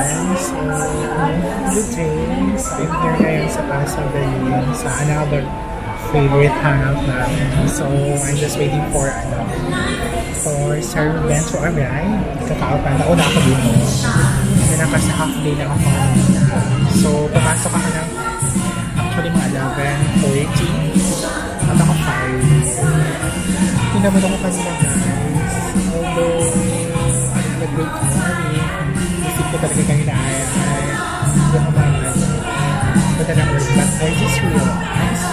guys. So, good day. So, I'm here ngayon sa Casa Berlin sa another favorite hangout namin. So, I'm just waiting for Sir Ben to arrive. Kakao pa. Nauna ako dito. Kaya kasi half day lang ako kanina. So, papasok ako ng actually mga 11:40. At ako 5. Pinabot ako kanina guys. Although, nag-break ko na rin. Isip ko talaga kanina ay hindi ako malas. Punta na work. But I just realized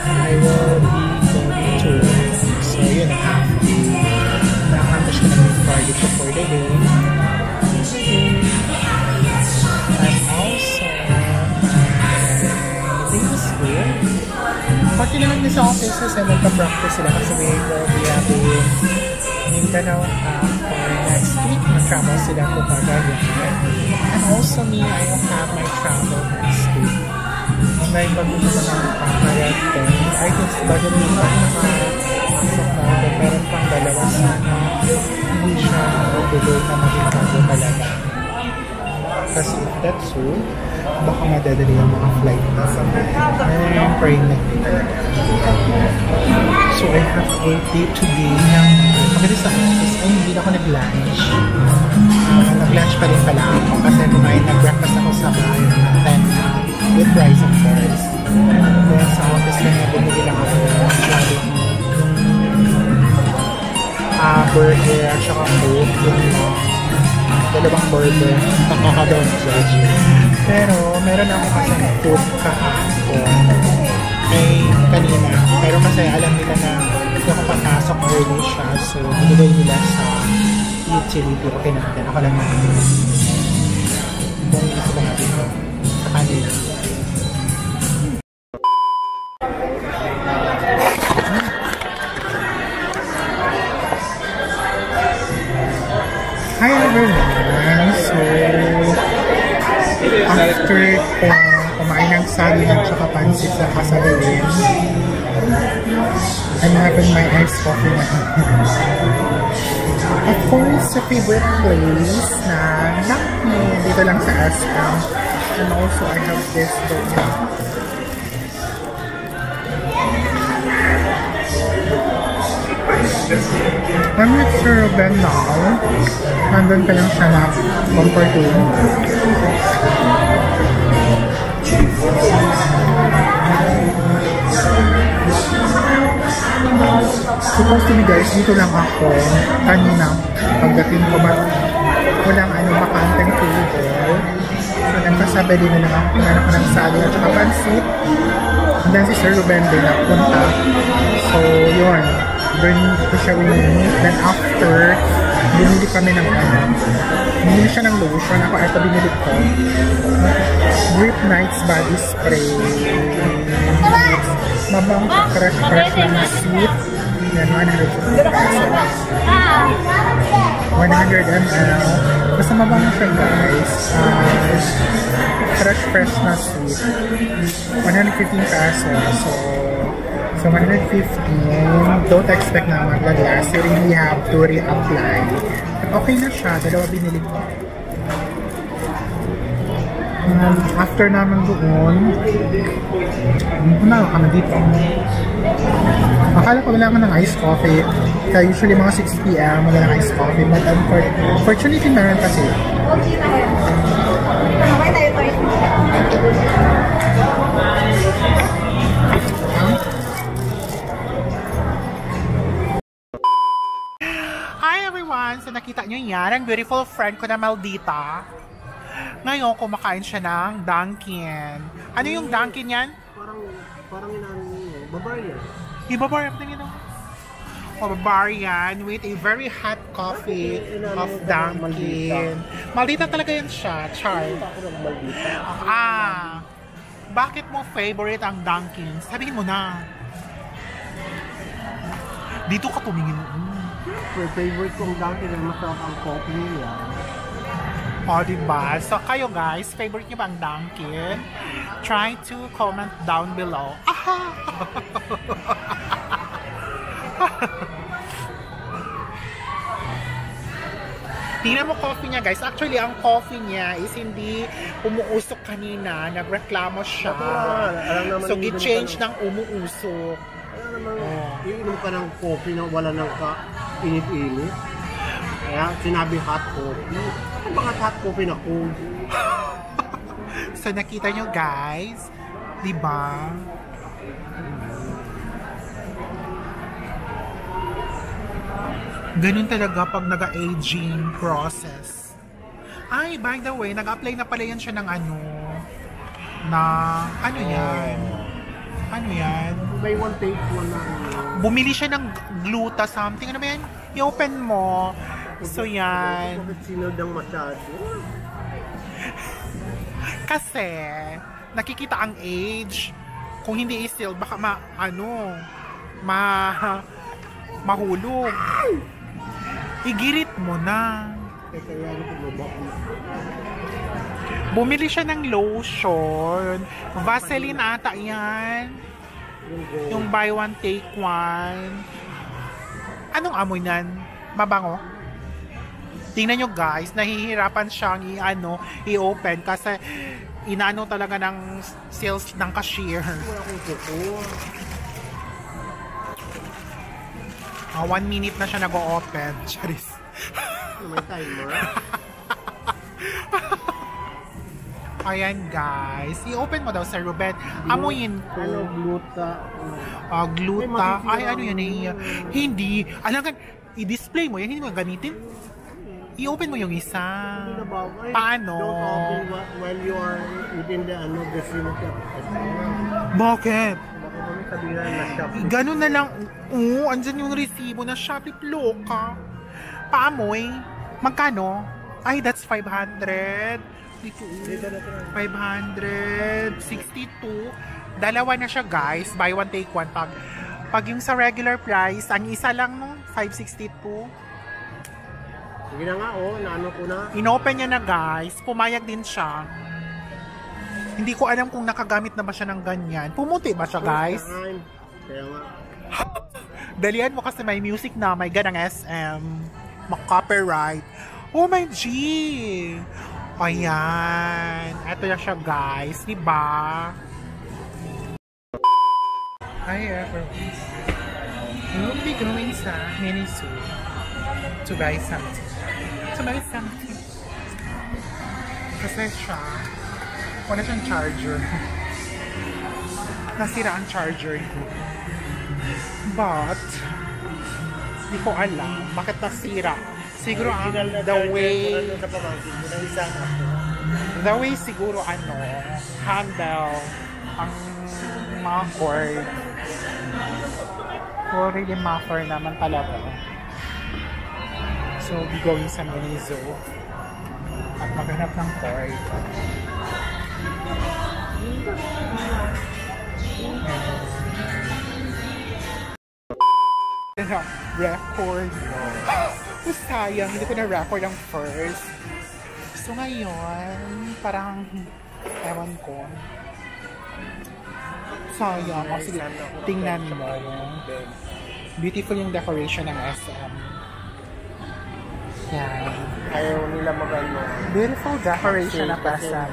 I will be going to work. So, yun ang half day. Na-accomplish ko na yung target ko for the day. And also, my day is good. Pati naman din sa offices na nagka-practice sila kasi we will be having Mindanao for next week. Mag-travel sila po Cagayan. And also me, I will have my travel next week. And may pag-uso na ng pangkarating. I guess bago rin pa nakapasok na ako. Meron pang dalawa sana. Hindi siya maguguloy na maging bago talaga. Kasi if that's so, baka madadali ang mga flight na sa mga praying na talaga. So I have a day today ng magaling sa office. Ay, hindi na ako nag-lunch. Nag-lunch pa rin pala ako kasi nag-breakfast ako sa bahay ng 10 with rice of course. Then sa office na bumili lang ako burger at saka food. Dalawang burger. Don't judge. Pero meron ako kasi food kahapon. Kanina. Pero kasi alam nila na hindi ako papasok early siya. So, nilagay nila sa utility. Okay natin. Ako lang natin. Bumili ko ba natin ito? Sa kanila. Hi everyone! So, after kumain ng saging at saka pansit sa Casa Berlin, I'm having my iced coffee na. Of course, sa favorite place na dito lang sa SM. And also, I have this donut. I'm with Sir Ben now. Nandun pa lang siya na comfort room. Supposed to be guys, dito lang ako kanina pagdating ko ba walang bakanteng table. So nagkasabi din na lang ako ako ng saging at saka pansit. And then si Sir Ben din napunta. So yun, doon ko siya winimit. Then after, binili kami ng binili siya ng lotion. Ako ito binili ko. Grip Nights Body Spray. Mabang fresh na sweet. Then 150 pesos. 100 ml. Basta mabang siya guys. Fresh na sweet. 115 pesos. So 115, don't expect na mag-last. You really have to reapply. Okay na siya, dalawa binili ko. After naman doon, punta kami dito. Akala ko wala man ng iced coffee. Kaya usually mga 6 PM wala ng iced coffee. But unfortunately meron kasi. Hi everyone! So nakita nyo yan, ang beautiful friend ko na Maldita. Ngayon, kumakain siya ng Dunkin. Ano yung Dunkin yan? Parang Bavarian. Yung Bavarian, tingin mo? Bavarian with a very hot coffee of Dunkin. Maldita talaga yan siya, Char. Bakit mo favorite ang Dunkin? Sabihin mo na. Dito ka tumingin. Favorite kong Dunkin ang masarap ang coffee nila. O, diba? So, kayo guys, favorite nyo ba ang Dunkin? Try to comment down below. Tingnan mo coffee niya, guys. Actually, ang coffee niya is hindi umuusok kanina. Nagreklamo siya. So, i-change ng umuusok. Alam naman, iinom ka ng coffee na wala nang init-init. Kaya sinabi hot coffee. Ano ba hot coffee na cold? So, nakita nyo, guys. Diba? Ganun talaga pag nag-aging process. Ay, by the way, nag-apply na pala yan siya ng ano yan? Ano yan? May one take one na Bumili siya ng gluta something. Ano ba yan? I-open mo. So, yan. Bakit sinod ang masyado? Kasi, nakikita ang age. Kung hindi i-seal, baka mahulog. Igirit mo na. Bumili siya ng lotion. Vaseline ata yan. Yung buy one, take one. Anong amoy nan? Mabango? Tingnan nyo, guys. Nahihirapan siyang i-open kasi inaano talaga ng sales ng cashier. 1 minute na siya nag-o-open. Charis. May timer. Ayan, guys. I-open mo daw, Sir Ruben. Amuyin ko. Ano, gluta? Gluta. Ay, ano yan eh. Hindi. Alam ka, i-display mo yan. Hindi mo gamitin. I-open mo yung isa. Paano? Don't open while you are within the vicinity. Bakit? Sabihin na Shopee. Ganun na lang. Andyan yung resibo na Shopee. Loka. Paamoy. Magkano? Ay, that's 500. Dito, 562. Dalawa na siya, guys. Buy one, take one. Pag yung sa regular price, ang isa lang, no? 562. Sige na nga, naano ko na. Inopen niya na, guys. Pumayag din siya. Hindi ko alam kung nakagamit na ba siya ng ganyan. Pumuti ba siya, guys? Kaya nga. Dalian mo kasi may music na, may ganang SM. Copyright. Oh my G! Ayan. Ito na siya, guys. Diba? Hi, everyone. We will be going sa Miniso to buy something. Kasi siya, wala siyang charger. Nasira ang charger ko. But, hindi ko alam bakit nasira. Siguro the way siguro handle ang mga cord. Really matter naman talaga. So, be going sa Miniso at maghanap ng cord. Record. Sayang, hindi ko na-record ang first. So ngayon, parang ewan ko. Sayang. O sige, tingnan mo. Beautiful yung decoration ng SM. Yan. Ayaw nila magano. Beautiful decoration ng SM.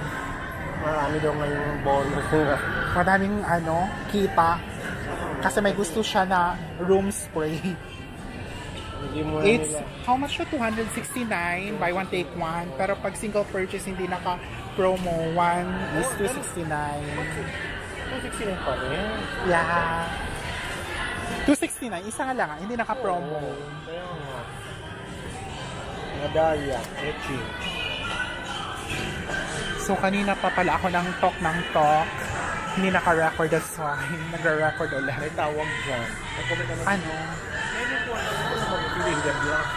Marami daw ngayong bonus. Maraming kita. Kasi may gusto siya na room spray. It's, how much siya? 269, buy one take one. Pero pag single purchase, hindi naka-promo. 1 is 269. 269 pa rin? Yeah. 269, isa nga lang. Hindi naka-promo. Kaya nga. Nadaya. Echi. So, kanina pa pala ako ng talk. Hindi naka-record, that's why. Nag-record ulit. May tawag dyan. Ano? Feeling the block.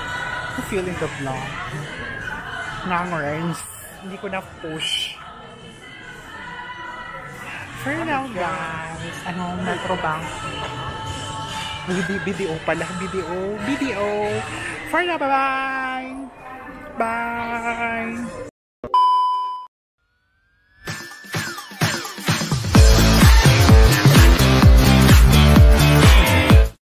Feeling the block. Ngang range. Hindi ko na-push. For now, guys. Metro Bank. Video pala. Video. For now, bye-bye! Bye!